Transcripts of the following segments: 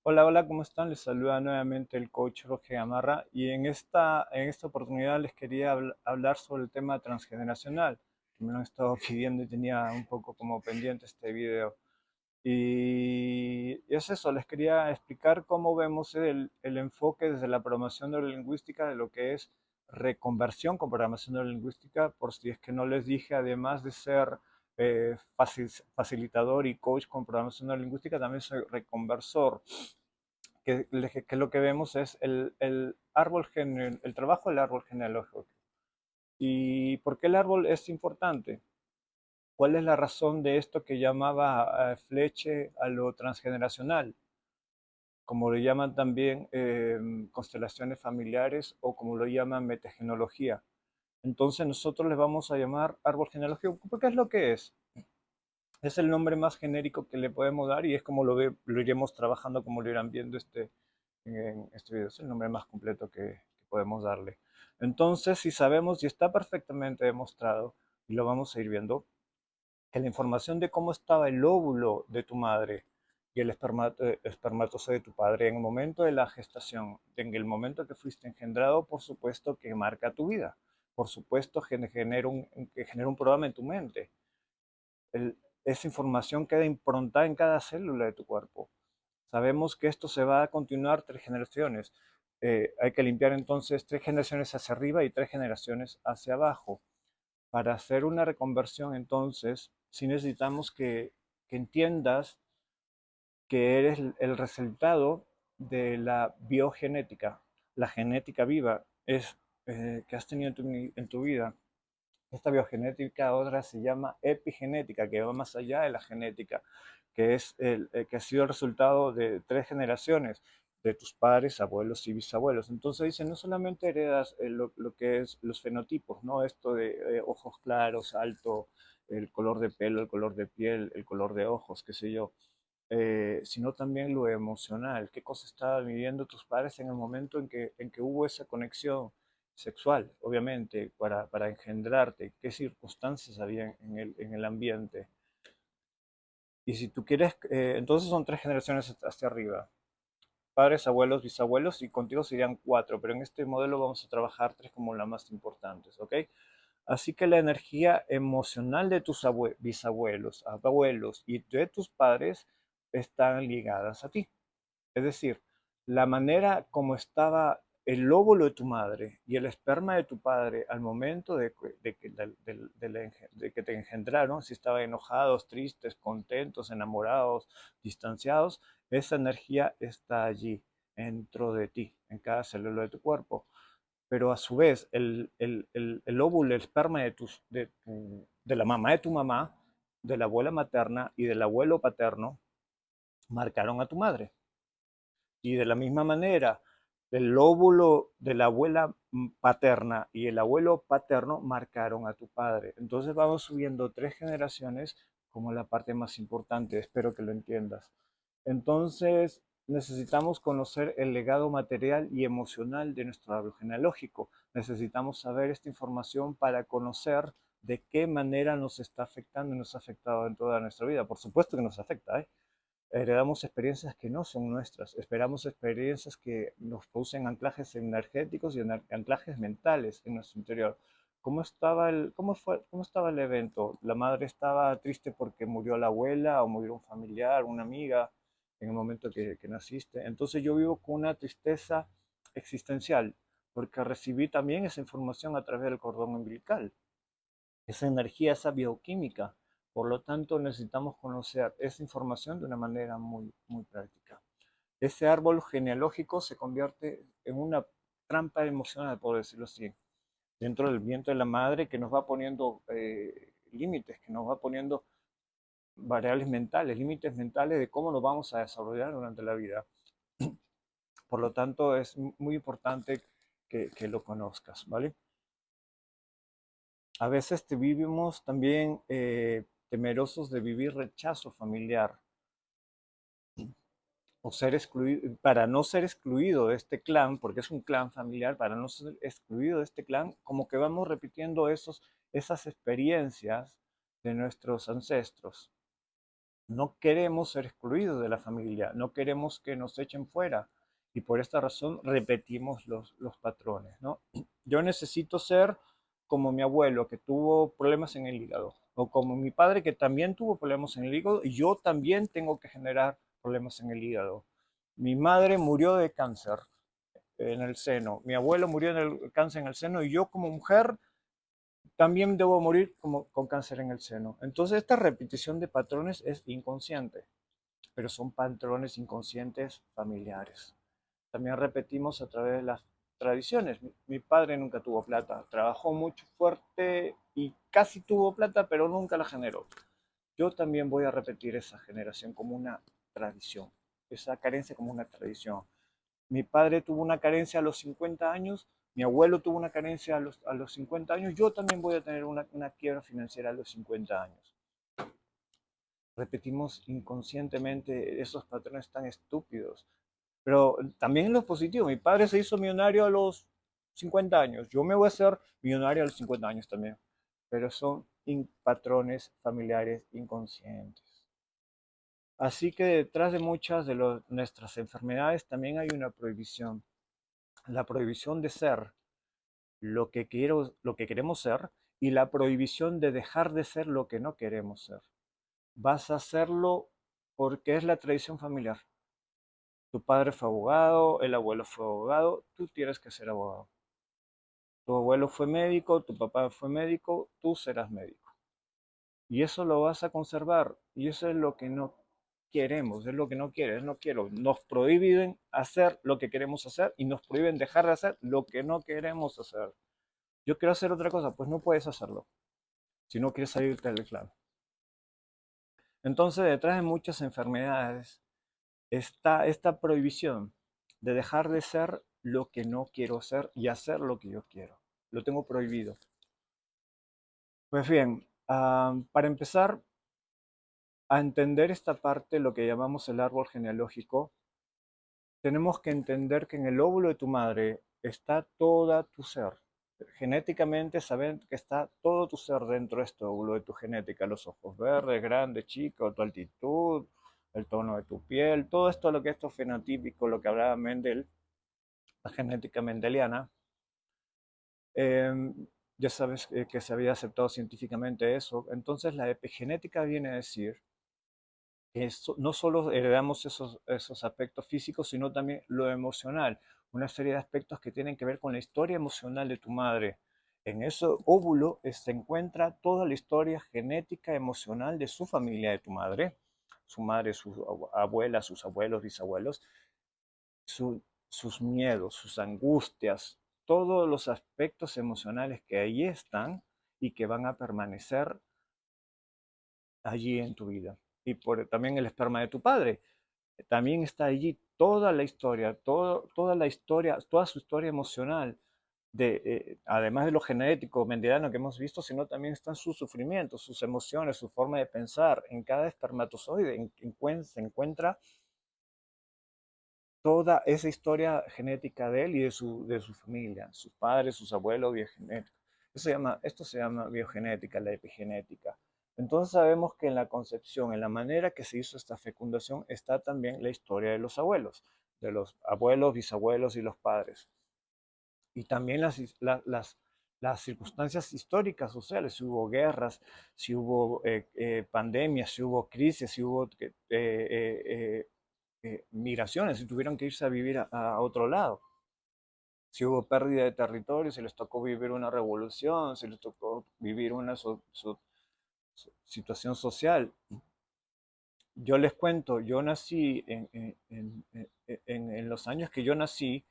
Hola, hola, ¿cómo están? Les saluda nuevamente el coach Roge Gamarra y en esta oportunidad les quería hablar sobre el tema transgeneracional, que me lo han estado pidiendo y tenía un poco como pendiente este video. Y es eso, les quería explicar cómo vemos el enfoque desde la programación neurolingüística de lo que es reconversión con programación neurolingüística, por si es que no les dije, además de ser facilitador y coach con programación neurolingüística, también soy reconversor que lo que vemos es el trabajo del árbol genealógico. ¿Y por qué el árbol es importante? ¿Cuál es la razón de esto que llamaba Fleche a lo transgeneracional? Como lo llaman también constelaciones familiares o como lo llaman metagenealogía. Entonces nosotros les vamos a llamar árbol genealógico porque es lo que es. Es el nombre más genérico que le podemos dar y es como lo iremos trabajando, como lo irán viendo en este video. Es el nombre más completo que podemos darle. Entonces, si sabemos y está perfectamente demostrado, y lo vamos a ir viendo, que la información de cómo estaba el óvulo de tu madre y el espermatozoide de tu padre en el momento de la gestación, en el momento que fuiste engendrado, por supuesto que marca tu vida. Por supuesto que genera un programa en tu mente. El- Esa información queda improntada en cada célula de tu cuerpo. Sabemos que esto se va a continuar 3 generaciones. Hay que limpiar entonces 3 generaciones hacia arriba y 3 generaciones hacia abajo. Para hacer una reconversión, entonces, sí necesitamos que entiendas que eres el resultado de la biogenética, la genética viva que has tenido en tu vida. Esta biogenética ahora se llama epigenética, que va más allá de la genética, que ha sido el resultado de 3 generaciones de tus padres, abuelos y bisabuelos. Entonces dice, no solamente heredas lo que es los fenotipos, ¿no? Esto de ojos claros, alto, el color de pelo, el color de piel, el color de ojos, qué sé yo, sino también lo emocional. ¿Qué cosa estaban viviendo tus padres en el momento en que hubo esa conexión sexual, obviamente, para engendrarte? ¿Qué circunstancias había en el ambiente? Y si tú quieres, entonces son 3 generaciones hacia arriba. Padres, abuelos, bisabuelos, y contigo serían 4, pero en este modelo vamos a trabajar 3 como las más importantes, ¿ok? Así que la energía emocional de tus bisabuelos, abuelos y de tus padres están ligadas a ti. Es decir, la manera como estaba el óvulo de tu madre y el esperma de tu padre al momento de que te engendraron, si estaban enojados, tristes, contentos, enamorados, distanciados, esa energía está allí, dentro de ti, en cada célula de tu cuerpo. Pero a su vez, el óvulo, el esperma de la mamá de tu mamá, de la abuela materna y del abuelo paterno, marcaron a tu madre. Y de la misma manera, el óvulo de la abuela paterna y el abuelo paterno marcaron a tu padre. Entonces vamos subiendo 3 generaciones como la parte más importante. Espero que lo entiendas. Entonces necesitamos conocer el legado material y emocional de nuestro árbol genealógico. Necesitamos saber esta información para conocer de qué manera nos está afectando y nos ha afectado en toda nuestra vida. Por supuesto que nos afecta, ¿eh? Heredamos experiencias que no son nuestras, esperamos experiencias que nos producen anclajes energéticos y anclajes mentales en nuestro interior. ¿Cómo estaba el evento? La madre estaba triste porque murió la abuela o murió un familiar, una amiga en el momento que naciste. Entonces yo vivo con una tristeza existencial porque recibí también esa información a través del cordón umbilical, esa energía, esa bioquímica. Por lo tanto, necesitamos conocer esa información de una manera muy, muy práctica. Ese árbol genealógico se convierte en una trampa emocional, por decirlo así, dentro del vientre de la madre que nos va poniendo límites, que nos va poniendo variables mentales, límites mentales de cómo nos vamos a desarrollar durante la vida. Por lo tanto, es muy importante que lo conozcas, ¿vale? A veces vivimos también temerosos de vivir rechazo familiar o ser excluido, para no ser excluido de este clan, porque es un clan familiar, para no ser excluido de este clan, como que vamos repitiendo esas experiencias de nuestros ancestros. No queremos ser excluidos de la familia, no queremos que nos echen fuera. Y por esta razón repetimos los patrones, ¿no? Yo necesito ser como mi abuelo que tuvo problemas en el hígado, o como mi padre que también tuvo problemas en el hígado, y yo también tengo que generar problemas en el hígado. Mi madre murió de cáncer en el seno, mi abuelo murió de cáncer en el seno, y yo como mujer también debo morir con cáncer en el seno. Entonces esta repetición de patrones es inconsciente, pero son patrones inconscientes familiares. También repetimos a través de las tradiciones. Mi padre nunca tuvo plata, trabajó mucho fuerte y casi tuvo plata, pero nunca la generó. Yo también voy a repetir esa generación como una tradición, esa carencia como una tradición. Mi padre tuvo una carencia a los 50 años, mi abuelo tuvo una carencia a los 50 años, yo también voy a tener una quiebra financiera a los 50 años. Repetimos inconscientemente esos patrones tan estúpidos. Pero también en lo positivo, mi padre se hizo millonario a los 50 años, yo me voy a hacer millonario a los 50 años también. Pero son patrones familiares inconscientes. Así que detrás de muchas de nuestras enfermedades también hay una prohibición. La prohibición de ser lo que queremos ser y la prohibición de dejar de ser lo que no queremos ser. Vas a hacerlo porque es la tradición familiar. Tu padre fue abogado, el abuelo fue abogado, tú tienes que ser abogado. Tu abuelo fue médico, tu papá fue médico, tú serás médico. Y eso lo vas a conservar. Y eso es lo que no queremos, es lo que no quieres, no quiero. Nos prohíben hacer lo que queremos hacer y nos prohíben dejar de hacer lo que no queremos hacer. Yo quiero hacer otra cosa, pues no puedes hacerlo si no quieres salirte del clan. Entonces, detrás de muchas enfermedades está esta prohibición de dejar de ser lo que no quiero ser y hacer lo que yo quiero. Lo tengo prohibido. Pues bien, para empezar a entender esta parte, lo que llamamos el árbol genealógico, tenemos que entender que en el óvulo de tu madre está toda tu ser. Genéticamente saben que está todo tu ser dentro de este óvulo de tu genética, los ojos verdes, grandes, chicos, tu altitud, el tono de tu piel, todo esto, lo que esto es fenotípico, lo que hablaba Mendel, la genética mendeliana. Eh, ya sabes que se había aceptado científicamente eso. Entonces la epigenética viene a decir que no solo heredamos esos aspectos físicos, sino también lo emocional, una serie de aspectos que tienen que ver con la historia emocional de tu madre. En ese óvulo se encuentra toda la historia genética emocional de su familia, de tu madre, su abuela, sus abuelos, bisabuelos, sus miedos, sus angustias, todos los aspectos emocionales que ahí están y que van a permanecer allí en tu vida. Y también el esperma de tu padre. También está allí toda la historia, toda la historia, toda su historia emocional, además de lo genético, mendeliano que hemos visto, sino también están sus sufrimientos, sus emociones, su forma de pensar. En cada espermatozoide se encuentra toda esa historia genética de él y de su familia, sus padres, sus abuelos, biogenética. Esto se llama biogenética, la epigenética. Entonces sabemos que en la concepción, en la manera que se hizo esta fecundación, está también la historia de los abuelos, bisabuelos y los padres. Y también las circunstancias históricas sociales, si hubo guerras, si hubo pandemias, si hubo crisis, si hubo migraciones, si tuvieron que irse a vivir a otro lado, si hubo pérdida de territorio, si les tocó vivir una revolución, si les tocó vivir una situación social. Yo les cuento, yo nací en los años que yo nací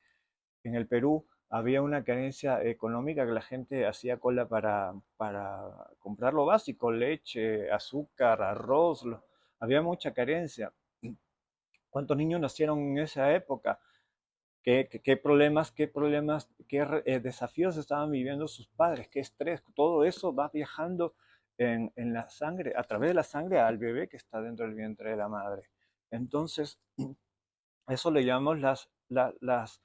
en el Perú, había una carencia económica que la gente hacía cola para comprar lo básico, leche, azúcar, arroz, había mucha carencia. ¿Cuántos niños nacieron en esa época? ¿Qué problemas, qué desafíos estaban viviendo sus padres? ¿Qué estrés? Todo eso va viajando en la sangre, a través de la sangre al bebé que está dentro del vientre de la madre. Entonces, eso le llamamos las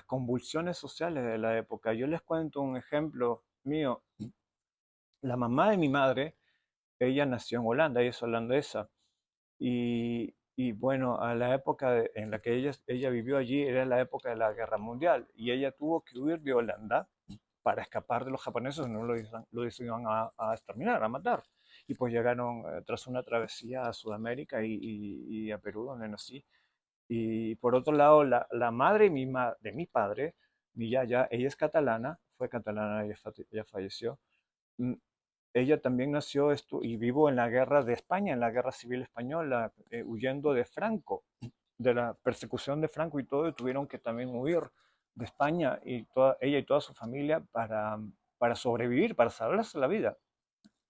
convulsiones sociales de la época. Yo les cuento un ejemplo mío. La mamá de mi madre, ella nació en Holanda, ella es holandesa. Y bueno, a la época en la que ella vivió allí era la época de la Guerra Mundial y ella tuvo que huir de Holanda para escapar de los japoneses, no lo iban a exterminar, a matar. Y pues llegaron tras una travesía a Sudamérica y a Perú, donde nací. Y por otro lado, la madre de mi padre, mi yaya, ella es catalana, fue catalana, ella falleció. Mm, Ella también nació y vivo en la guerra de España, en la guerra civil española, huyendo de Franco, de la persecución de Franco y todo, y tuvieron que también huir de España y ella y toda su familia para sobrevivir, para salvarse la vida.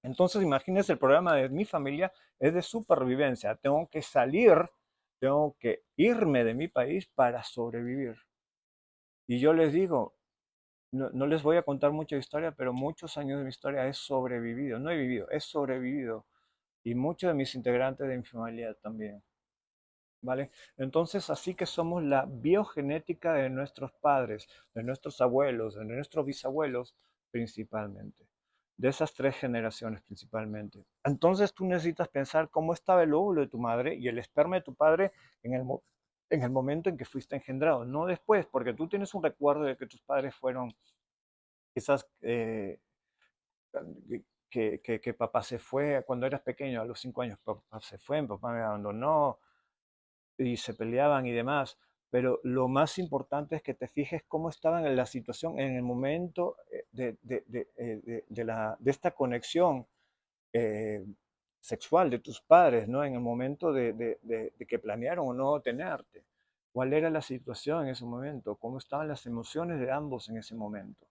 Entonces, imagínense, el problema de mi familia es de supervivencia. Tengo que salir, tengo que irme de mi país para sobrevivir. Y yo les digo, no les voy a contar mucha historia, pero muchos años de mi historia he sobrevivido. No he vivido, he sobrevivido. Y muchos de mis integrantes de mi familia también. ¿Vale? Entonces, así que somos la biogenética de nuestros padres, de nuestros abuelos, de nuestros bisabuelos, principalmente. De esas tres generaciones principalmente. Entonces, tú necesitas pensar cómo estaba el óvulo de tu madre y el esperma de tu padre en en el momento en que fuiste engendrado, no después, porque tú tienes un recuerdo de que tus padres fueron quizás que papá se fue cuando eras pequeño, a los 5 años, papá se fue, papá me abandonó, y se peleaban y demás, pero lo más importante es que te fijes cómo estaban en la situación en el momento de esta conexión eh, sexual de tus padres, ¿no? En el momento de que planearon o no tenerte. ¿Cuál era la situación en ese momento? ¿Cómo estaban las emociones de ambos en ese momento?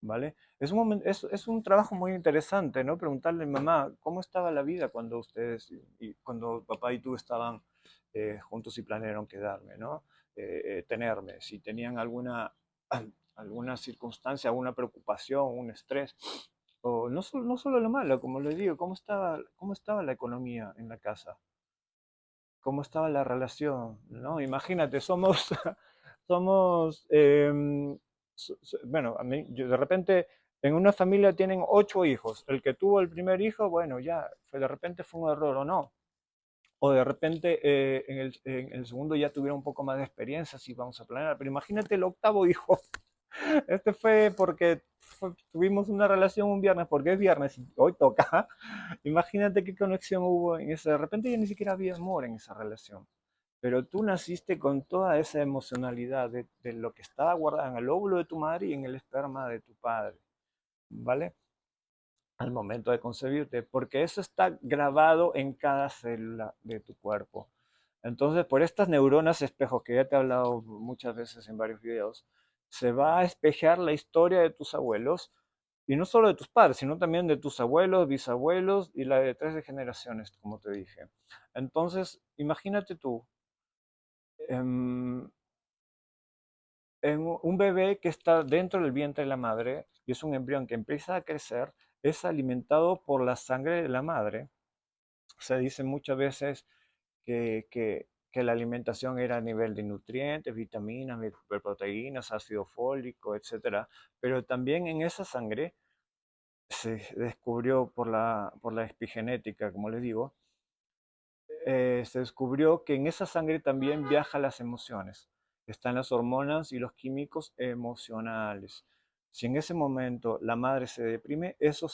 ¿Vale? Es un trabajo muy interesante, ¿no? Preguntarle a mi mamá cómo estaba la vida cuando ustedes, y cuando papá y tú estaban juntos y planearon quedarme, ¿no? Tenerme, si tenían alguna circunstancia, alguna preocupación, un estrés, o no solo lo malo, como les digo, cómo estaba la economía en la casa, cómo estaba la relación, ¿no? Imagínate, somos, bueno, de repente en una familia tienen 8 hijos. El que tuvo el primer hijo, bueno, ya, de repente fue un error o no. O de repente en el segundo ya tuvieron un poco más de experiencia, si vamos a planear. Pero imagínate el octavo hijo. Este fue porque tuvimos una relación un viernes, porque es viernes y hoy toca. Imagínate qué conexión hubo en esa. De repente ya ni siquiera había amor en esa relación. Pero tú naciste con toda esa emocionalidad de lo que estaba guardado en el óvulo de tu madre y en el esperma de tu padre, ¿vale? Al momento de concebirte, porque eso está grabado en cada célula de tu cuerpo. Entonces, por estas neuronas espejo que ya te he hablado muchas veces en varios videos, se va a espejar la historia de tus abuelos, y no solo de tus padres, sino también de tus abuelos, bisabuelos y la de tres generaciones, como te dije. Entonces, imagínate tú, em, en un bebé que está dentro del vientre de la madre y es un embrión que empieza a crecer, es alimentado por la sangre de la madre. Se dice muchas veces que la alimentación era a nivel de nutrientes, vitaminas, proteínas, ácido fólico, etcétera, pero también en esa sangre se descubrió por la epigenética, como les digo, se descubrió que en esa sangre también viajan las emociones. Están las hormonas y los químicos emocionales. Si en ese momento la madre se deprime, eso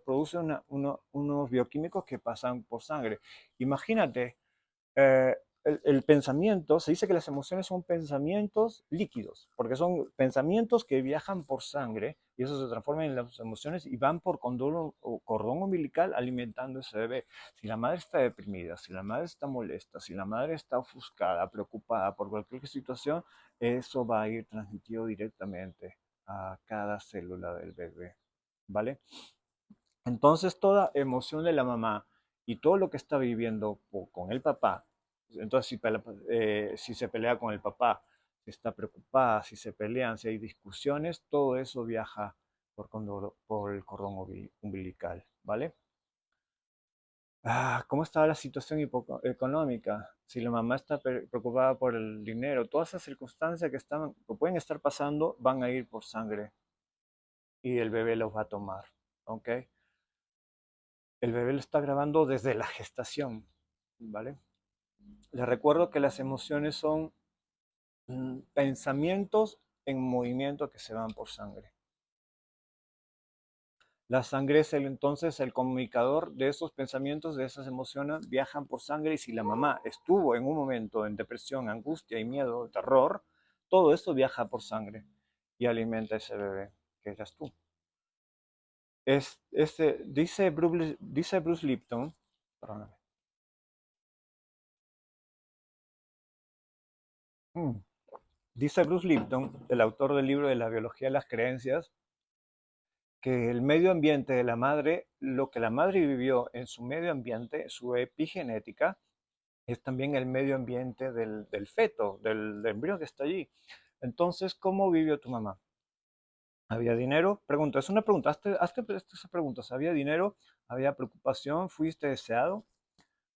produce unos bioquímicos que pasan por sangre. Imagínate eh, el pensamiento, se dice que las emociones son pensamientos líquidos, porque son pensamientos que viajan por sangre y eso se transforma en las emociones y van por cordón umbilical alimentando ese bebé. Si la madre está deprimida, si la madre está molesta, si la madre está ofuscada, preocupada por cualquier situación, eso va a ir transmitido directamente a cada célula del bebé, ¿vale? Entonces toda emoción de la mamá y todo lo que está viviendo con el papá, entonces si se pelea con el papá, si está preocupada, si se pelean, si hay discusiones, todo eso viaja por el cordón umbilical, ¿vale? ¿Cómo está la situación económica? Si la mamá está preocupada por el dinero, todas esas circunstancias que pueden estar pasando van a ir por sangre y el bebé los va a tomar, ¿ok? El bebé lo está grabando desde la gestación. ¿vale? Les recuerdo que las emociones son pensamientos en movimiento que se van por sangre. La sangre es entonces el comunicador de esos pensamientos, de esas emociones, viajan por sangre y si la mamá estuvo en un momento en depresión, angustia y miedo, terror, todo esto viaja por sangre y alimenta a ese bebé, que eras tú. Dice Bruce Lipton, perdóname, mm, dice Bruce Lipton, el autor del libro de la biología de las creencias, que el medio ambiente de la madre, lo que la madre vivió en su medio ambiente, su epigenética, es también el medio ambiente del feto, del embrión que está allí. Entonces, ¿cómo vivió tu mamá? ¿Había dinero? Pregunta, es una pregunta, hazte esas preguntas. ¿Había dinero? ¿Había preocupación? ¿Fuiste deseado?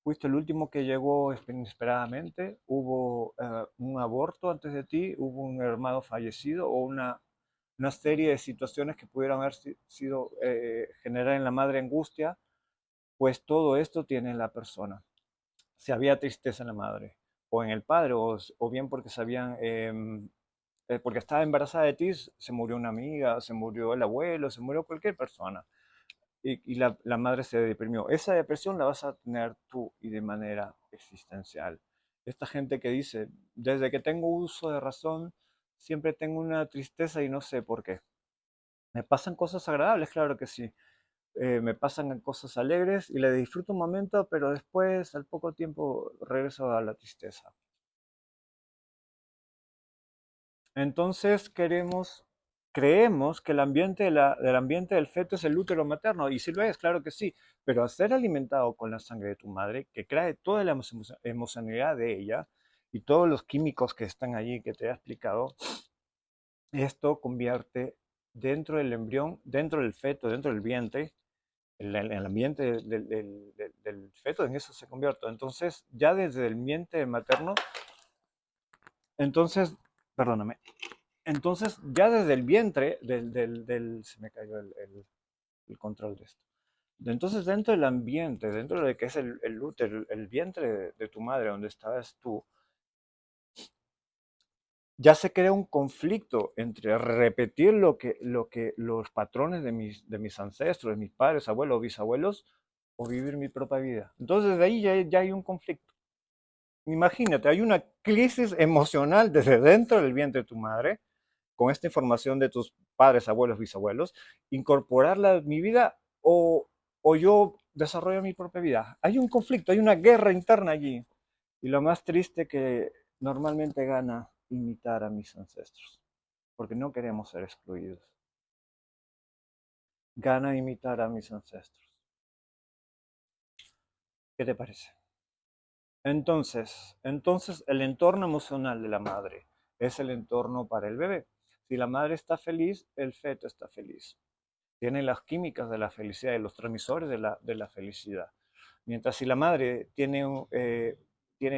¿Fuiste el último que llegó inesperadamente? ¿Hubo un aborto antes de ti? ¿Hubo un hermano fallecido? ¿O una serie de situaciones que pudieran haber sido generar en la madre angustia? Pues todo esto tiene en la persona. Si había tristeza en la madre o en el padre, o bien porque sabían, porque estaba embarazada de ti, se murió una amiga, se murió el abuelo, se murió cualquier persona y la madre se deprimió. Esa depresión la vas a tener tú y de manera existencial. Esta gente que dice, desde que tengo uso de razón, siempre tengo una tristeza y no sé por qué. Me pasan cosas agradables, claro que sí. Me pasan cosas alegres y le disfruto un momento, pero después, al poco tiempo, regreso a la tristeza. Entonces creemos que el ambiente del ambiente del feto es el útero materno, y sí lo es, claro que sí, pero al ser alimentado con la sangre de tu madre, que trae toda la emocionalidad de ella y todos los químicos que están allí que te he explicado, esto convierte dentro del embrión, dentro del feto, dentro del vientre, el ambiente del feto, en eso se convierte. Entonces, ya desde el ambiente materno, entonces, perdóname, entonces ya desde el vientre, se me cayó el control de esto. Entonces, dentro del ambiente, dentro de que es el útero, el vientre de tu madre, donde estabas tú, ya se crea un conflicto entre repetir los patrones de mis ancestros, de mis padres, abuelos, bisabuelos, o vivir mi propia vida. Entonces, de ahí ya hay un conflicto. Imagínate, hay una crisis emocional desde dentro del vientre de tu madre, con esta información de tus padres, abuelos, bisabuelos, incorporarla a mi vida o yo desarrollo mi propia vida. Hay un conflicto, hay una guerra interna allí. Y lo más triste que normalmente gana imitar a mis ancestros, porque no queremos ser excluidos. Gana imitar a mis ancestros. ¿Qué te parece? Entonces el entorno emocional de la madre es el entorno para el bebé. Si la madre está feliz, el feto está feliz. Tiene las químicas de la felicidad y los transmisores de la felicidad. Mientras si la madre tiene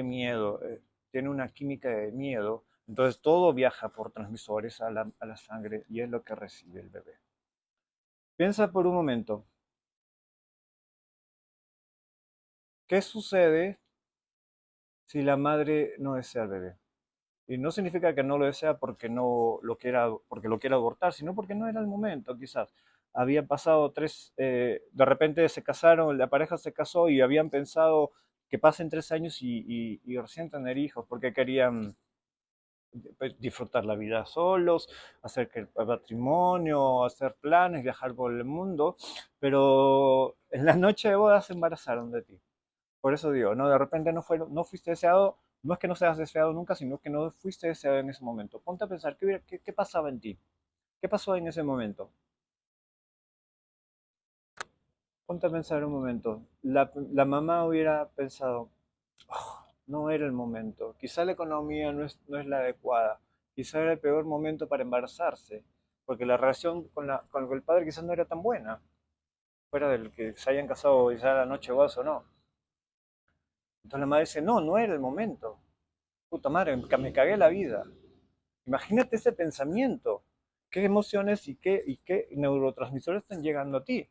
miedo, tiene una química de miedo, entonces todo viaja por transmisores a la sangre y es lo que recibe el bebé. Piensa por un momento, ¿qué sucede si la madre no desea al bebé? Y no significa que no lo desea porque lo quiera abortar, sino porque no era el momento, quizás. Habían pasado de repente se casaron, la pareja se casó y habían pensado que pasen 3 años y recién tener hijos, porque querían pues, disfrutar la vida solos, hacer que el matrimonio, hacer planes, viajar por el mundo, pero en la noche de boda se embarazaron de ti. Por eso digo, no, de repente no fuiste deseado, no es que no seas deseado nunca, sino que no fuiste deseado en ese momento. Ponte a pensar, ¿qué pasaba en ti? ¿Qué pasó en ese momento? Ponte a pensar un momento. La mamá hubiera pensado, "Oh, no era el momento, quizá la economía no es la adecuada, quizá era el peor momento para embarazarse, porque la relación con el padre quizás no era tan buena, fuera del que se hayan casado quizá la noche o o no. Entonces la madre dice, no, no era el momento. Puta madre, me cagué la vida. Imagínate ese pensamiento. ¿Qué emociones y qué neurotransmisores están llegando a ti?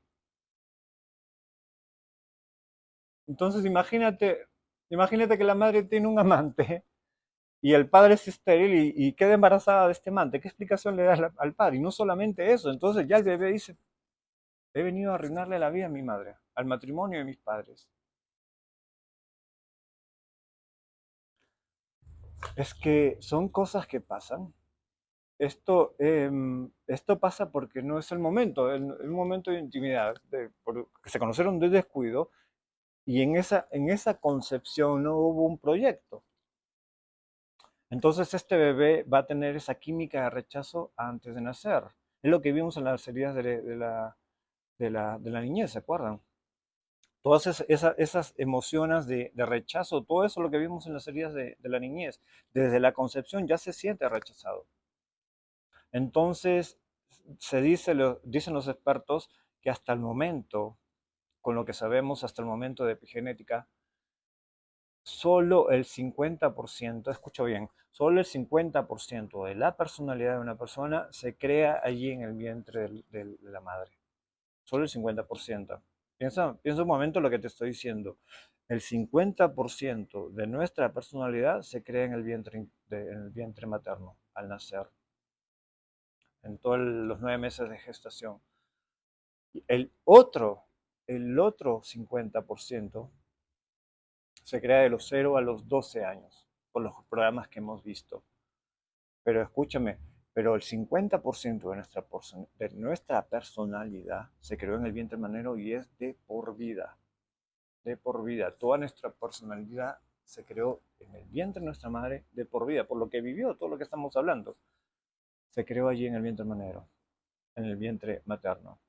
Entonces imagínate, Imagínate que la madre tiene un amante y el padre es estéril y queda embarazada de este amante. ¿Qué explicación le das al padre? Y no solamente eso, entonces ya el bebé dice, he venido a arruinarle la vida a mi madre, al matrimonio de mis padres. Es que son cosas que pasan. Esto pasa porque no es el momento, el momento de intimidad, que se conocieron de descuido y en esa concepción no hubo un proyecto. Entonces este bebé va a tener esa química de rechazo antes de nacer. Es lo que vimos en las heridas de la niñez, ¿se acuerdan? Todas esas emociones de rechazo, todo eso lo que vimos en las heridas de la niñez, desde la concepción ya se siente rechazado. Entonces, dicen los expertos que hasta el momento, con lo que sabemos hasta el momento de epigenética, solo el 50%, escucho bien, solo el 50% de la personalidad de una persona se crea allí en el vientre de la madre. Solo el 50%. Piensa un momento lo que te estoy diciendo. El 50% de nuestra personalidad se crea en el vientre materno, al nacer, en todos los 9 meses de gestación. El otro 50% se crea de los 0 a los 12 años, por los programas que hemos visto. Pero escúchame, pero el 50% de nuestra personalidad se creó en el vientre materno y es de por vida. De por vida. Toda nuestra personalidad se creó en el vientre de nuestra madre de por vida, por lo que vivió, todo lo que estamos hablando. Se creó allí en el vientre materno, en el vientre materno,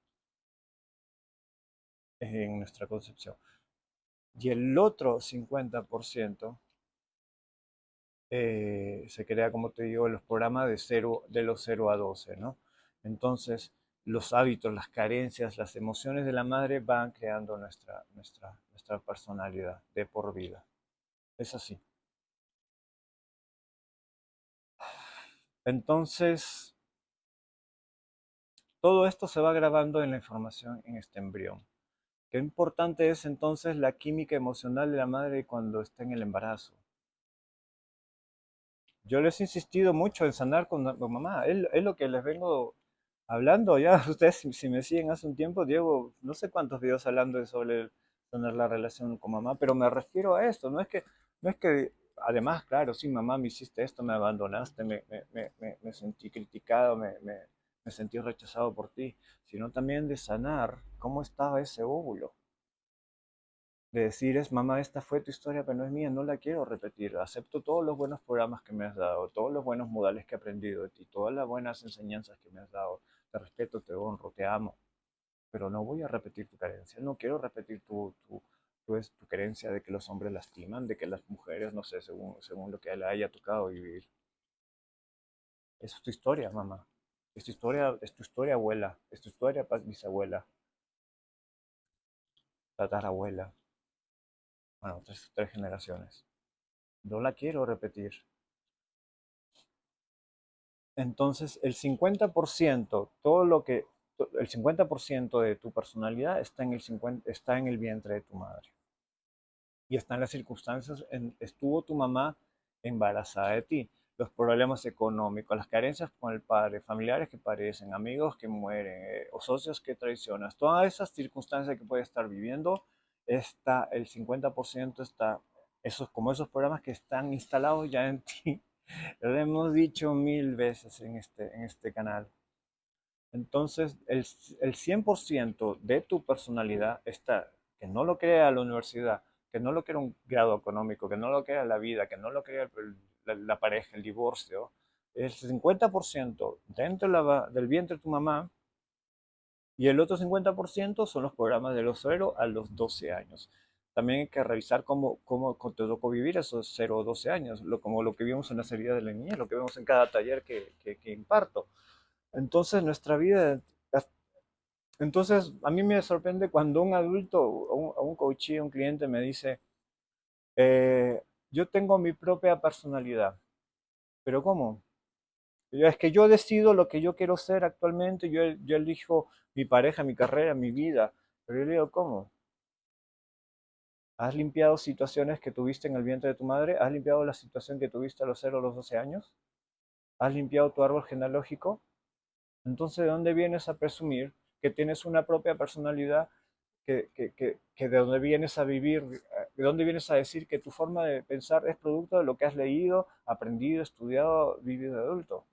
en nuestra concepción. Y el otro 50% se crea, como te digo, en los programas de los 0 a 12, ¿no? Entonces, los hábitos, las carencias, las emociones de la madre van creando nuestra personalidad de por vida. Es así. Entonces, todo esto se va grabando en la información en este embrión. Qué importante es entonces la química emocional de la madre cuando está en el embarazo. Yo les he insistido mucho en sanar con mamá. Es lo que les vengo hablando ya. Ustedes, si me siguen hace un tiempo, Diego, no sé cuántos videos hablando sobre sanar la relación con mamá, pero me refiero a esto. No es que, además, claro, sí, mamá, me hiciste esto, me abandonaste, me sentí criticado, me sentí rechazado por ti, sino también de sanar cómo estaba ese óvulo, de decir, es mamá, esta fue tu historia, pero no es mía, no la quiero repetir. Acepto todos los buenos programas que me has dado, todos los buenos modales que he aprendido de ti, todas las buenas enseñanzas que me has dado. Te respeto, te honro, te amo, pero no voy a repetir tu carencia. No quiero repetir tu carencia de que los hombres lastiman, de que las mujeres, no sé, según lo que le haya tocado vivir. Es tu historia, mamá. Es tu historia, abuela. Es tu historia, bisabuela, tatarabuela. Bueno, tres generaciones. No la quiero repetir. Entonces, el 50% de tu personalidad está en el vientre de tu madre. Y está en las circunstancias, estuvo tu mamá embarazada de ti. Los problemas económicos, las carencias con el padre, familiares que parecen, amigos que mueren, o socios que traicionas, todas esas circunstancias que puedes estar viviendo, el 50% está, como esos programas que están instalados ya en ti. Lo hemos dicho mil veces en este canal. Entonces, el 100% de tu personalidad está, que no lo crea la universidad, que no lo crea un grado económico, que no lo crea la vida, que no lo crea la pareja, el divorcio. El 50% dentro del vientre de tu mamá y el otro 50% son los programas de los 0 a los 12 años. También hay que revisar cómo te tocó vivir esos 0 o 12 años, como lo que vimos en la serie de la niñez, lo que vemos en cada taller que imparto. Entonces, nuestra vida. Entonces, a mí me sorprende cuando un adulto, o un coachee, un cliente me dice, yo tengo mi propia personalidad. ¿Pero cómo? Es que yo decido lo que yo quiero ser actualmente, yo elijo mi pareja, mi carrera, mi vida. Pero yo le digo, ¿cómo? ¿Has limpiado situaciones que tuviste en el vientre de tu madre? ¿Has limpiado la situación que tuviste a los 0 a los 12 años? ¿Has limpiado tu árbol genealógico? Entonces, ¿de dónde vienes a presumir que tienes una propia personalidad, que de dónde vienes a vivir, de dónde vienes a decir que tu forma de pensar es producto de lo que has leído, aprendido, estudiado, vivido de adulto?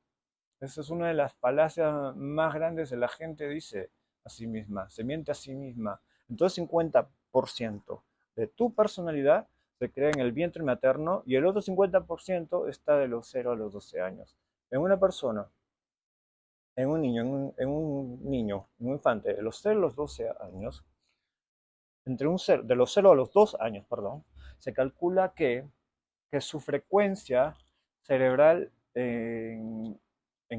Esa es una de las falacias más grandes de la gente, dice a sí misma, se miente a sí misma. Entonces 50% de tu personalidad se crea en el vientre materno y el otro 50% está de los 0 a los 12 años. En una persona, en un niño, en un infante de los 0 a los 12 años, de los 0 a los 2 años, perdón, se calcula que su frecuencia cerebral en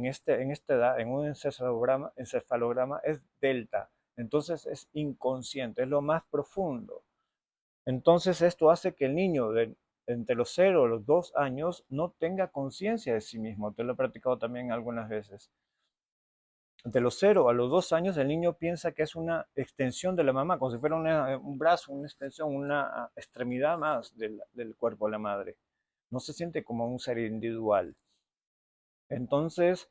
esta edad, en un encefalograma es delta. Entonces es inconsciente, es lo más profundo. Entonces esto hace que el niño entre los 0 y los 2 años no tenga conciencia de sí mismo. Te lo he practicado también algunas veces. De los 0 a los 2 años el niño piensa que es una extensión de la mamá, como si fuera un brazo, una extensión, una extremidad más del cuerpo de la madre. No se siente como un ser individual. Entonces,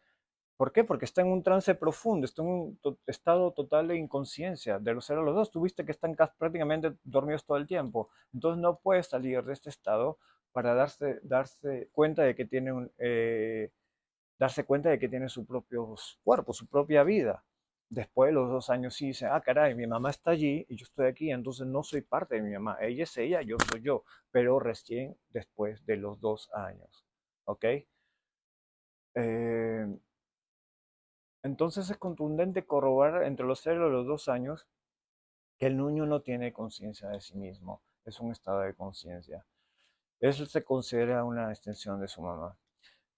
¿por qué? Porque está en un trance profundo, está en un estado total de inconsciencia. De los 0 a los 2, tuviste que están prácticamente dormidos todo el tiempo. Entonces no puedes salir de este estado para darse cuenta de que tiene darse cuenta de que tiene su propio cuerpo, su propia vida. Después de los 2 años sí dice, ah, caray, mi mamá está allí y yo estoy aquí, entonces no soy parte de mi mamá. Ella es ella, yo soy yo, pero recién después de los 2 años. ¿Ok? Eh, entonces es contundente corroborar entre los 0 y los 2 años que el niño no tiene conciencia de sí mismo, es un estado de conciencia. Eso se considera una extensión de su mamá.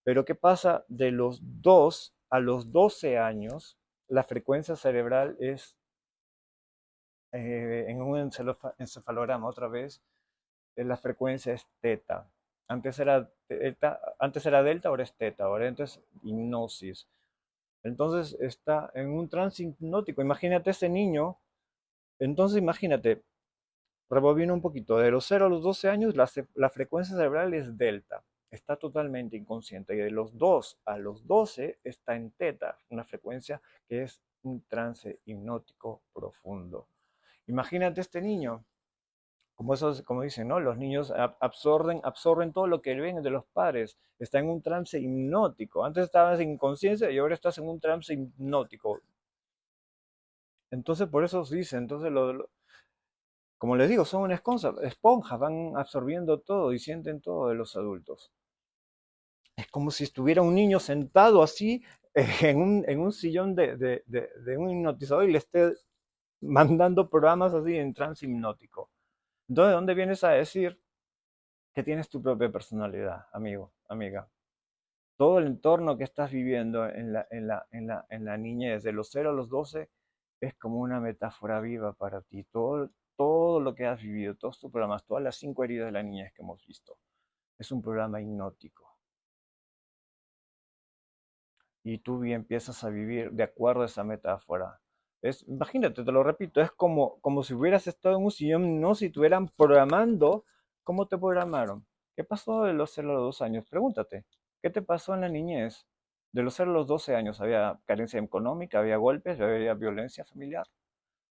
Pero ¿qué pasa? De los 2 a los 12 años, la frecuencia cerebral es, en un encefalograma otra vez, la frecuencia es teta. Antes era delta, ahora es teta, ahora entonces hipnosis. Entonces está en un trance hipnótico. Imagínate ese niño. Entonces imagínate, rebobina un poquito. De los 0 a los 12 años, la frecuencia cerebral es delta. Está totalmente inconsciente. Y de los 2 a los 12 está en teta, una frecuencia que es un trance hipnótico profundo. Imagínate este niño. Como dicen, ¿no? Los niños absorben todo lo que ven de los padres. Está en un trance hipnótico. Antes estabas en inconsciencia y ahora estás en un trance hipnótico. Entonces, por eso se dice, entonces, como les digo, son una esponja, van absorbiendo todo y sienten todo de los adultos. Es como si estuviera un niño sentado así en un sillón de un hipnotizador y le esté mandando programas así en trance hipnótico. Entonces, ¿de dónde vienes a decir que tienes tu propia personalidad, amigo, amiga? Todo el entorno que estás viviendo en la niñez, de los 0 a los 12, es como una metáfora viva para ti. Todo lo que has vivido, todos tus programas, todas las 5 heridas de la niñez que hemos visto, es un programa hipnótico. Y tú empiezas a vivir de acuerdo a esa metáfora. Imagínate, te lo repito, es como si hubieras estado en un sillón, no si estuvieran programando. ¿Cómo te programaron? ¿Qué pasó de los 0 a los 2 años? Pregúntate, ¿qué te pasó en la niñez? De los 0 a los 12 años, ¿había carencia económica, había golpes, había violencia familiar,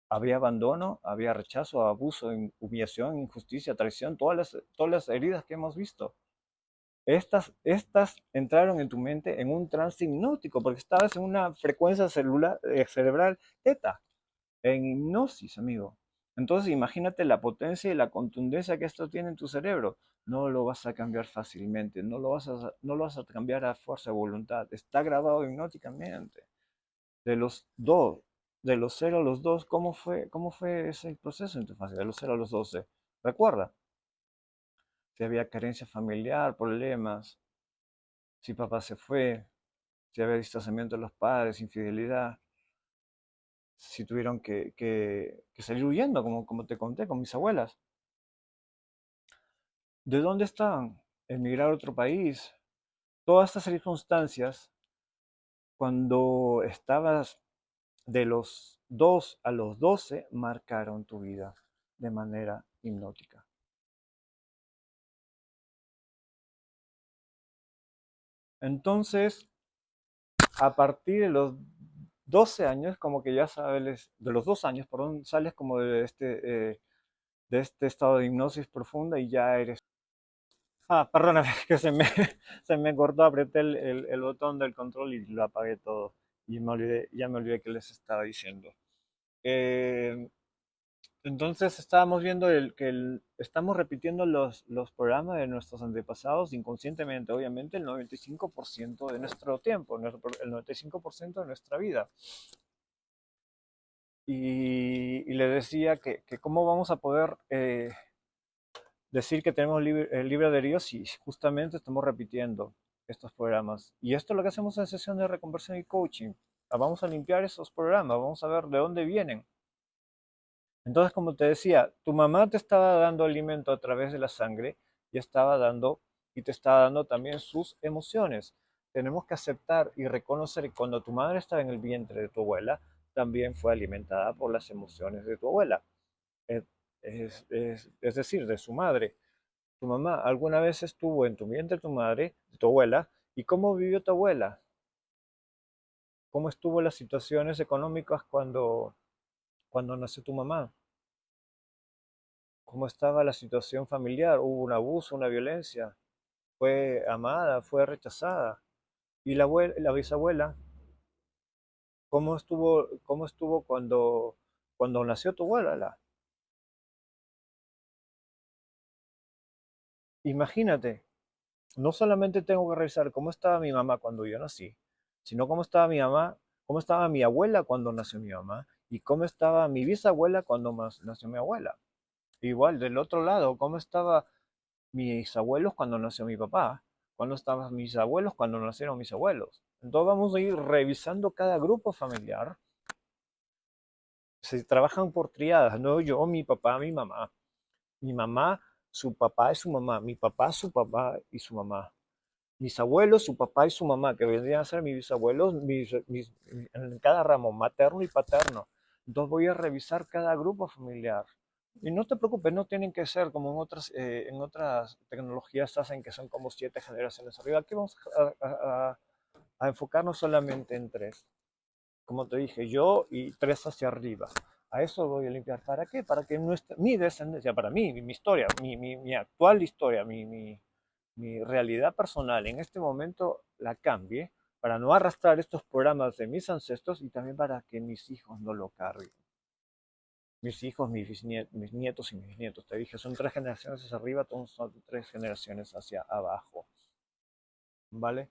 había abandono, había rechazo, abuso, humillación, injusticia, traición, todas las heridas que hemos visto? Estas entraron en tu mente en un trance hipnótico porque estabas en una frecuencia cerebral teta, en hipnosis, amigo. Entonces imagínate la potencia y la contundencia que esto tiene en tu cerebro. No lo vas a cambiar fácilmente, no lo vas a cambiar a fuerza de voluntad. Está grabado hipnóticamente. De los dos, de los 0 a los 2, ¿cómo fue ese proceso en tu infancia? De los 0 a los 12. Recuerda, si había carencia familiar, problemas, si papá se fue, si había distanciamiento de los padres, infidelidad, si tuvieron que salir huyendo, como te conté, con mis abuelas. ¿De dónde estaban? Emigrar a otro país. Todas estas circunstancias, cuando estabas de los 2 a los 12, marcaron tu vida de manera hipnótica. Entonces, a partir de los 12 años, como que ya sabes, de los 2 años, perdón, sales como de este estado de hipnosis profunda y ya eres... Ah, perdóname, que se me cortó, apreté el botón del control y lo apagué todo. Y ya me olvidé que les estaba diciendo. Eh, entonces estábamos viendo estamos repitiendo los programas de nuestros antepasados inconscientemente, obviamente, el 95% de nuestro tiempo, el 95% de nuestra vida. Y le decía que cómo vamos a poder decir que tenemos libre albedrío si justamente estamos repitiendo estos programas. Y esto es lo que hacemos en sesión de reconversión y coaching. Vamos a limpiar esos programas, vamos a ver de dónde vienen. Entonces, como te decía, tu mamá te estaba dando alimento a través de la sangre y te estaba dando también sus emociones. Tenemos que aceptar y reconocer que cuando tu madre estaba en el vientre de tu abuela, también fue alimentada por las emociones de tu abuela. Es, es decir, de su madre. Tu mamá alguna vez estuvo en tu vientre tu madre, tu abuela, ¿y cómo vivió tu abuela? ¿Cómo estuvo las situaciones económicas cuando nació tu mamá? ¿Cómo estaba la situación familiar? ¿Hubo un abuso, una violencia? ¿Fue amada? ¿Fue rechazada? ¿Y la bisabuela? Cómo estuvo cuando nació tu abuela? Imagínate, no solamente tengo que revisar cómo estaba mi mamá cuando yo nací, sino cómo estaba mi mamá, cómo estaba mi abuela cuando nació mi mamá y cómo estaba mi bisabuela cuando nació mi abuela. Igual, del otro lado, cómo estaba mis abuelos cuando nació mi papá, cuándo estaban mis abuelos cuando nacieron mis abuelos. Entonces vamos a ir revisando cada grupo familiar. Se trabajan por triadas, no yo, mi papá, mi mamá, su papá y su mamá, mi papá, su papá y su mamá, mis abuelos, su papá y su mamá, que vendrían a ser mis bisabuelos, en cada ramo, materno y paterno. Entonces voy a revisar cada grupo familiar. Y no te preocupes, no tienen que ser como en otras tecnologías hacen que son como 7 generaciones arriba. Aquí vamos a enfocarnos solamente en tres. Como te dije, yo y tres hacia arriba. A eso voy a limpiar. ¿Para qué? Para que mi descendencia, para mí, mi historia, mi actual historia, mi realidad personal en este momento la cambie para no arrastrar estos programas de mis ancestros y también para que mis hijos no lo carguen. Mis hijos, mis nietos y mis bisnietos. Te dije, son 3 generaciones hacia arriba, son 3 generaciones hacia abajo. ¿Vale?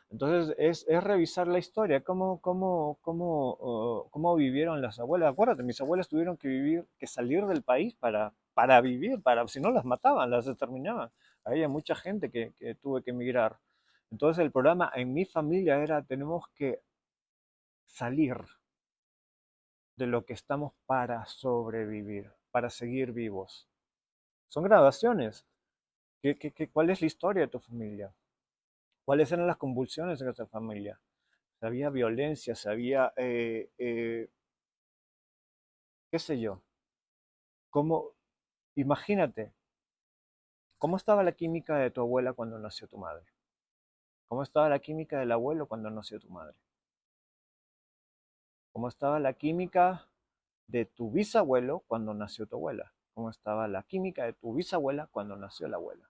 Entonces es revisar la historia, cómo vivieron las abuelas. Acuérdate, mis abuelas tuvieron que salir del país para vivir, si no las mataban, las exterminaban. Había mucha gente que tuvo que emigrar. Entonces el programa en mi familia era, tenemos que salir de lo que estamos para sobrevivir, para seguir vivos. Son grabaciones. ¿Cuál es la historia de tu familia? ¿Cuáles eran las convulsiones de esa familia? Si había violencia, si había, qué sé yo, cómo, imagínate, ¿cómo estaba la química de tu abuela cuando nació tu madre? ¿Cómo estaba la química del abuelo cuando nació tu madre? ¿Cómo estaba la química de tu bisabuelo cuando nació tu abuela? ¿Cómo estaba la química de tu bisabuela cuando nació la abuela?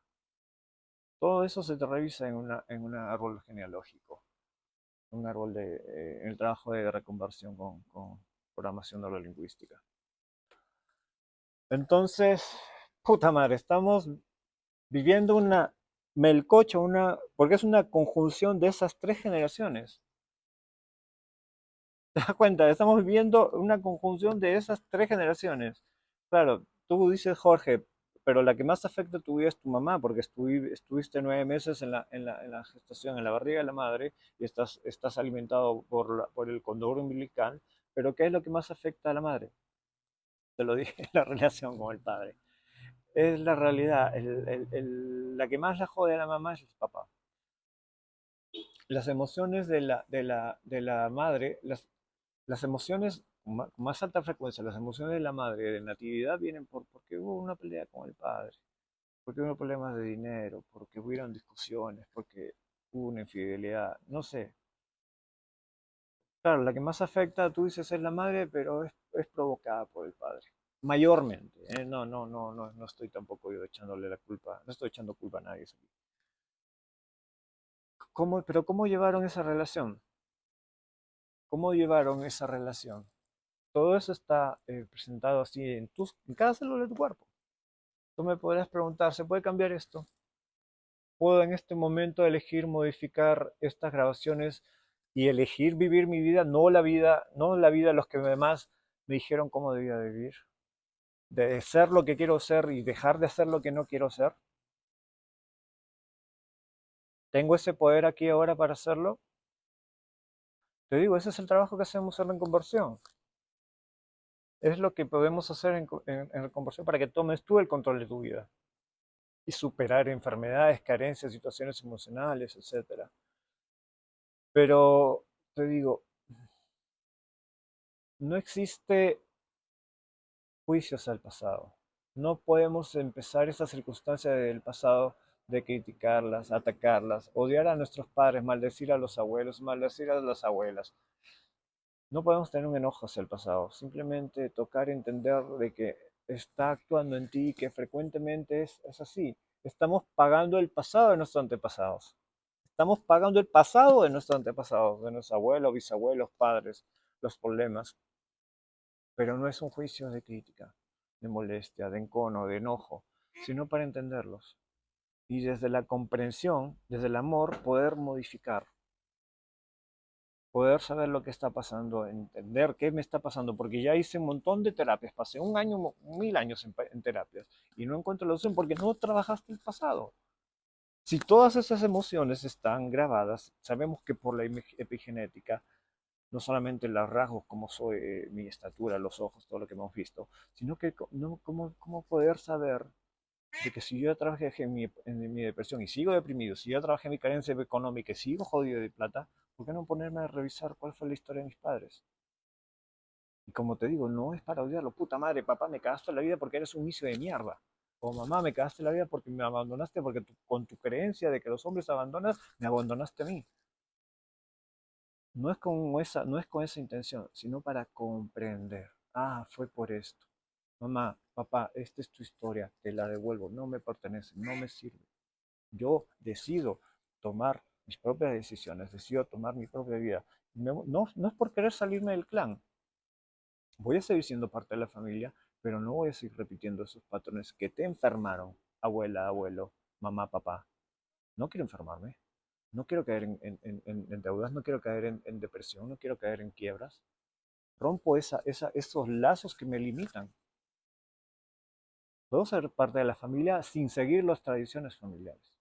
Todo eso se te revisa en un árbol genealógico, un árbol en el trabajo de reconversión con programación neurolingüística. Entonces, puta madre, estamos viviendo una melcocha, porque es una conjunción de esas 3 generaciones. ¿Te das cuenta? Estamos viviendo una conjunción de esas 3 generaciones. Claro, tú dices Jorge, pero la que más afecta a tu vida es tu mamá, porque estuviste 9 meses en la gestación, en la barriga de la madre, y estás alimentado por el cordón umbilical. Pero ¿qué es lo que más afecta a la madre? Te lo dije, la relación con el padre. Es la realidad. La que más la jode a la mamá es el papá. Las emociones de la madre, las emociones con más alta frecuencia, las emociones de la madre de natividad vienen porque hubo una pelea con el padre, porque hubo problemas de dinero, porque hubieron discusiones, porque una infidelidad, no sé. Claro, la que más afecta, tú dices, es la madre, pero es provocada por el padre. Mayormente, ¿eh? No, no, no, no, no estoy tampoco yo echándole la culpa, no estoy echando culpa a nadie. Pero ¿cómo llevaron esa relación? ¿Cómo llevaron esa relación? Todo eso está presentado así en cada célula de tu cuerpo. Tú me podrás preguntar, ¿se puede cambiar esto? ¿Puedo en este momento elegir modificar estas grabaciones y elegir vivir mi vida, no la vida de los que además me dijeron cómo debía de vivir? De ser lo que quiero ser y dejar de hacer lo que no quiero ser. ¿Tengo ese poder aquí ahora para hacerlo? Te digo, ese es el trabajo que hacemos en Reconversión. Es lo que podemos hacer en Reconversión para que tomes tú el control de tu vida y superar enfermedades, carencias, situaciones emocionales, etcétera. Pero te digo, no existe juicios al pasado. No podemos empezar esas circunstancias del pasado de criticarlas, atacarlas, odiar a nuestros padres, maldecir a los abuelos, maldecir a las abuelas. No podemos tener un enojo hacia el pasado, simplemente tocar y entender de que está actuando en ti y que frecuentemente es así. Estamos pagando el pasado de nuestros antepasados. Estamos pagando el pasado de nuestros antepasados, de nuestros abuelos, bisabuelos, padres, los problemas. Pero no es un juicio de crítica, de molestia, de encono, de enojo, sino para entenderlos. Y desde la comprensión, desde el amor, poder modificar, poder saber lo que está pasando, entender qué me está pasando, porque ya hice un montón de terapias, pasé un año, 1000 años en terapias y no encuentro la solución porque no trabajaste el pasado. Si todas esas emociones están grabadas, sabemos que por la epigenética, no solamente los rasgos, como soy, mi estatura, los ojos, todo lo que hemos visto, sino que no, cómo poder saber de que si yo ya trabajé en mi depresión y sigo deprimido, si yo trabajé en mi carencia económica y sigo jodido de plata, ¿por qué no ponerme a revisar cuál fue la historia de mis padres? Y como te digo, no es para odiarlo, puta madre, papá, me cagaste la vida porque eres un vicio de mierda. O mamá, me cagaste la vida porque me abandonaste, porque con tu creencia de que los hombres abandonan, me abandonaste a mí. No es con esa intención, sino para comprender. Ah, fue por esto. Mamá, papá, esta es tu historia, te la devuelvo, no me pertenece, no me sirve. Yo decido tomar mis propias decisiones, decido tomar mi propia vida. No es por querer salirme del clan. Voy a seguir siendo parte de la familia, pero no voy a seguir repitiendo esos patrones que te enfermaron, abuela, abuelo, mamá, papá. No quiero enfermarme. No quiero caer en deudas, no quiero caer en depresión, no quiero caer en quiebras. Rompo esos lazos que me limitan. Puedo ser parte de la familia sin seguir las tradiciones familiares.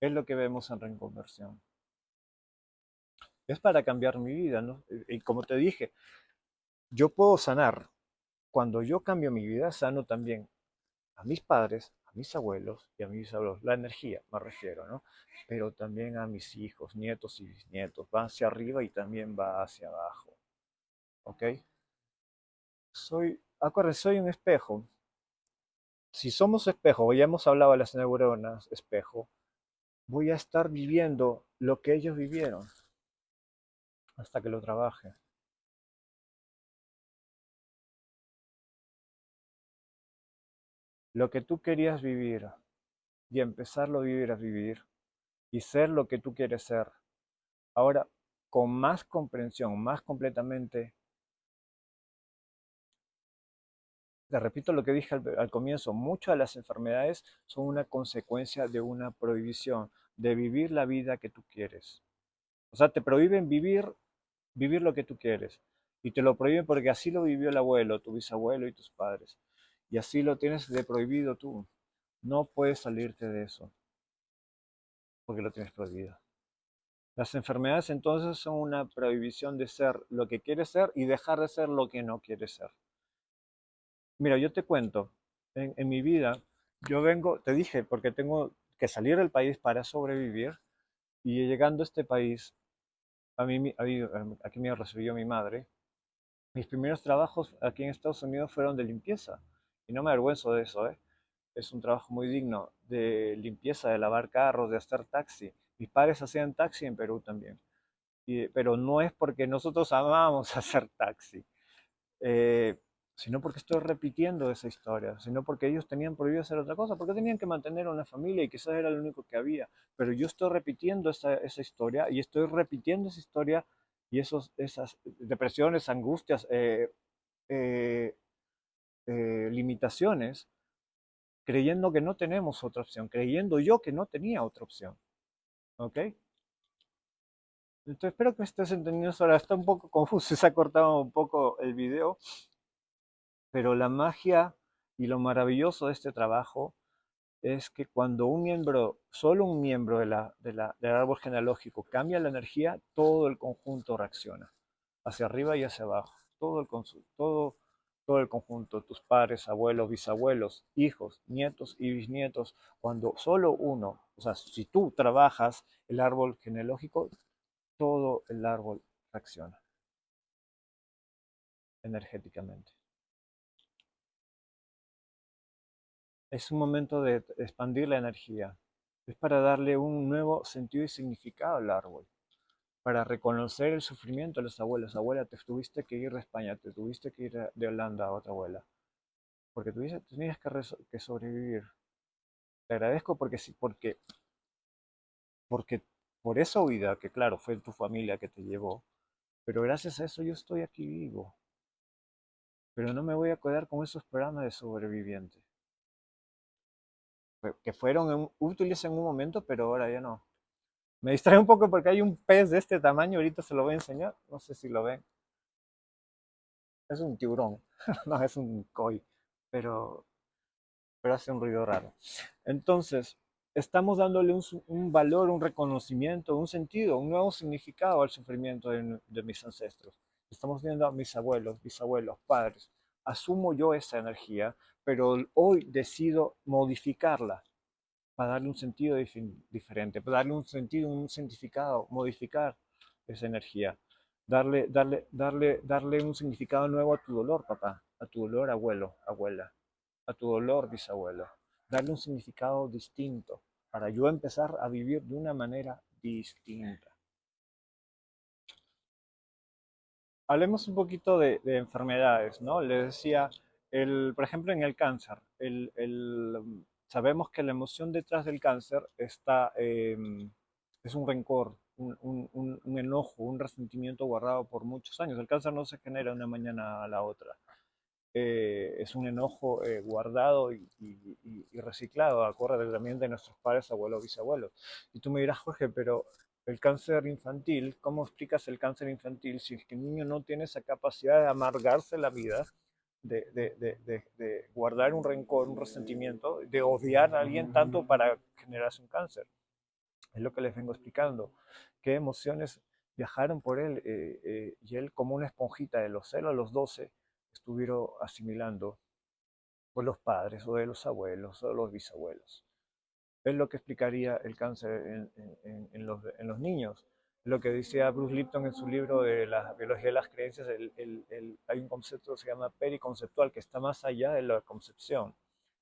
Es lo que vemos en Reconversión. Es para cambiar mi vida, ¿no? Y como te dije, yo puedo sanar. Cuando yo cambio mi vida, sano también a mis padres, a mis abuelos y a mis abuelos. La energía, me refiero, ¿no? Pero también a mis hijos, nietos y bisnietos. Va hacia arriba y también va hacia abajo. ¿Ok? Acuérdense, soy un espejo. Si somos espejo, ya hemos hablado de las neuronas espejo, voy a estar viviendo lo que ellos vivieron hasta que lo trabaje. Lo que tú querías vivir y empezarlo a vivir y ser lo que tú quieres ser. Ahora, con más comprensión, más completamente, te repito lo que dije al comienzo, muchas de las enfermedades son una consecuencia de una prohibición, de vivir la vida que tú quieres. O sea, te prohíben vivir lo que tú quieres. Y te lo prohíben porque así lo vivió el abuelo, tu bisabuelo y tus padres. Y así lo tienes de prohibido tú. No puedes salirte de eso porque lo tienes prohibido. Las enfermedades entonces son una prohibición de ser lo que quieres ser y dejar de ser lo que no quieres ser. Mira, yo te cuento, en mi vida, yo vengo, te dije, porque tengo que salir del país para sobrevivir y llegando a este país, aquí me recibió mi madre. Mis primeros trabajos aquí en Estados Unidos fueron de limpieza y no me avergüenzo de eso, ¿eh? Es un trabajo muy digno. de limpieza, de lavar carros, de hacer taxi. Mis padres hacían taxi en Perú también. Pero no es porque nosotros amábamos hacer taxi, eh, sino porque estoy repitiendo esa historia, sino porque ellos tenían prohibido hacer otra cosa, porque tenían que mantener una familia y quizás era lo único que había. Pero yo estoy repitiendo esa historia y estoy repitiendo esa historia y esas depresiones, angustias, eh, limitaciones, creyendo que no tenemos otra opción, creyendo yo que no tenía otra opción. ¿Ok? Entonces espero que estés entendiendo eso. Ahora está un poco confuso, se ha cortado un poco el video, pero la magia y lo maravilloso de este trabajo es que cuando un miembro, solo un miembro del árbol genealógico cambia la energía, todo el conjunto reacciona, hacia arriba y hacia abajo, todo el conjunto, tus padres, abuelos, bisabuelos, hijos, nietos y bisnietos, cuando solo uno, o sea, si tú trabajas el árbol genealógico, todo el árbol reacciona energéticamente. Es un momento de expandir la energía. Es para darle un nuevo sentido y significado al árbol, para reconocer el sufrimiento de los abuelos. Abuela, te tuviste que ir de España, te tuviste que ir de Holanda a otra abuela, porque tenías que sobrevivir. Te agradezco porque sí, porque por esa huida, que claro, fue tu familia que te llevó, pero gracias a eso yo estoy aquí vivo. Pero no me voy a quedar con esos programas de sobreviviente, que fueron útiles en un momento, pero ahora ya no. Me distrae un poco porque hay un pez de este tamaño, ahorita se lo voy a enseñar, no sé si lo ven. Es un tiburón, no es un koi, pero, pero hace un ruido raro. Entonces, estamos dándole un valor, un reconocimiento, un sentido, un nuevo significado al sufrimiento de mis ancestros. Estamos viendo a mis abuelos, bisabuelos, padres. Asumo yo esa energía, pero hoy decido modificarla para darle un sentido diferente, para darle un sentido, un significado, modificar esa energía, darle un significado nuevo a tu dolor, papá, a tu dolor, abuelo, abuela, a tu dolor, bisabuelo, darle un significado distinto para yo empezar a vivir de una manera distinta. Hablemos un poquito de enfermedades, ¿no? Les decía, por ejemplo, en el cáncer, sabemos que la emoción detrás del cáncer es un rencor, un enojo, un resentimiento guardado por muchos años. El cáncer no se genera de una mañana a la otra. Es un enojo guardado y reciclado, acorde también de nuestros padres, abuelos, bisabuelos. Y tú me dirás, Jorge, pero el cáncer infantil, ¿cómo explicas el cáncer infantil si es que el niño no tiene esa capacidad de amargarse la vida, de guardar un rencor, un resentimiento, de odiar a alguien tanto para generarse un cáncer? Es lo que les vengo explicando. ¿Qué emociones viajaron por él? Y él, como una esponjita de los 0 a los 12, estuvieron asimilando por los padres o de los abuelos o de los bisabuelos. Es lo que explicaría el cáncer en los niños. Lo que decía Bruce Lipton en su libro de la biología de las creencias, hay un concepto que se llama periconceptual, que está más allá de la concepción.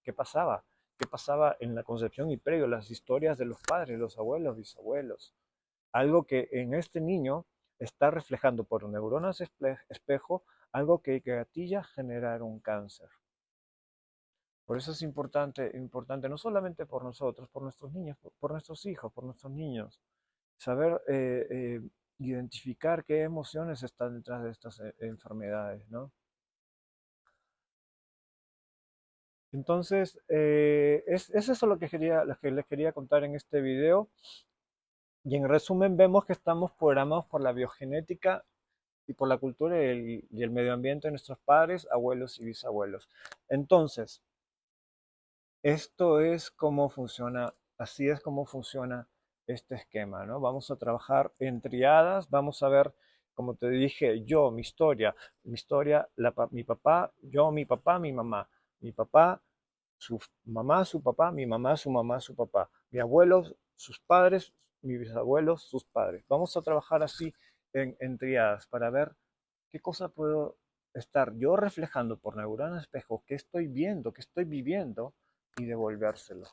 ¿Qué pasaba? ¿Qué pasaba en la concepción y previo? Las historias de los padres, los abuelos, bisabuelos. Algo que en este niño está reflejando por neuronas espejo algo que gatilla generar un cáncer. Por eso es importante no solamente por nosotros, por nuestros niños, por nuestros hijos, por nuestros niños, saber identificar qué emociones están detrás de estas enfermedades, ¿no? Entonces, es eso lo que les quería contar en este video. Y en resumen, vemos que estamos programados por la biogenética y por la cultura y el medio ambiente de nuestros padres, abuelos y bisabuelos. Entonces, esto es cómo funciona, así es como funciona este esquema, ¿no? Vamos a trabajar en triadas, vamos a ver, como te dije, yo, mi historia, mi papá, yo, mi papá, mi papá, su mamá, su papá, mi mamá, su mamá, su papá, mi abuelo, sus padres, mis bisabuelos, sus padres. Vamos a trabajar así en triadas para ver qué cosa puedo estar yo reflejando por neuronas espejo, qué estoy viendo, qué estoy viviendo y devolvérselo.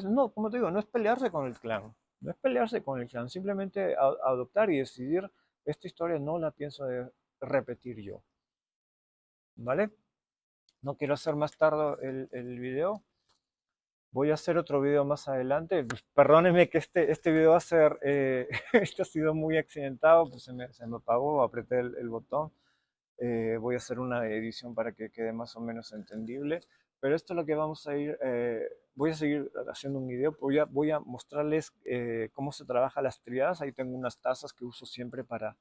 No, como te digo, no es pelearse con el clan, no es pelearse con el clan, simplemente adoptar y decidir, esta historia no la pienso repetir yo, ¿vale? No quiero hacer más tarde el video. Voy a hacer otro video más adelante. Pues, perdónenme que este video va a ser, este ha sido muy accidentado, pues se me apagó, apreté el botón. Voy a hacer una edición para que quede más o menos entendible. Pero esto es lo que vamos a ir, voy a seguir haciendo un video. Voy a mostrarles cómo se trabaja las triadas. Ahí tengo unas tazas que uso siempre para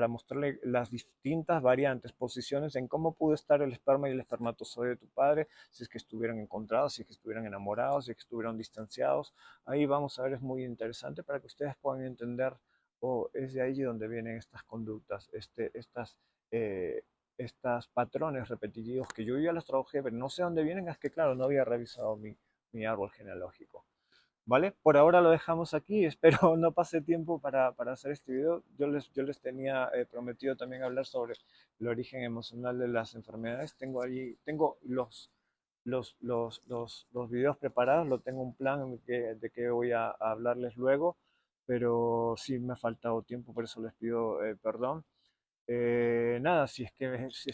mostrarle las distintas variantes, posiciones en cómo pudo estar el esperma y el espermatozoide de tu padre, si es que estuvieran encontrados, si es que estuvieran enamorados, si es que estuvieran distanciados. Ahí vamos a ver, es muy interesante para que ustedes puedan entender, oh, es de ahí donde vienen estas conductas, eh, estas patrones repetitivos que yo ya los trabajé, pero no sé dónde vienen, es que claro, no había revisado mi árbol genealógico. ¿Vale? Por ahora lo dejamos aquí, espero no pase tiempo para hacer este video. Yo les tenía prometido también hablar sobre el origen emocional de las enfermedades. Tengo los videos preparados, lo tengo un plan de que voy a hablarles luego, pero sí me ha faltado tiempo, por eso les pido perdón. Nada, si es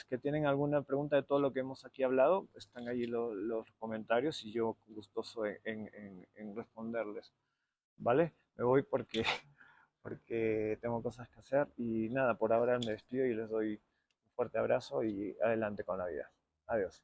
que tienen alguna pregunta de todo lo que hemos aquí hablado, están ahí los comentarios y yo gustoso en responderles. ¿Vale? Me voy porque tengo cosas que hacer y nada, por ahora me despido y les doy un fuerte abrazo y adelante con la vida. Adiós.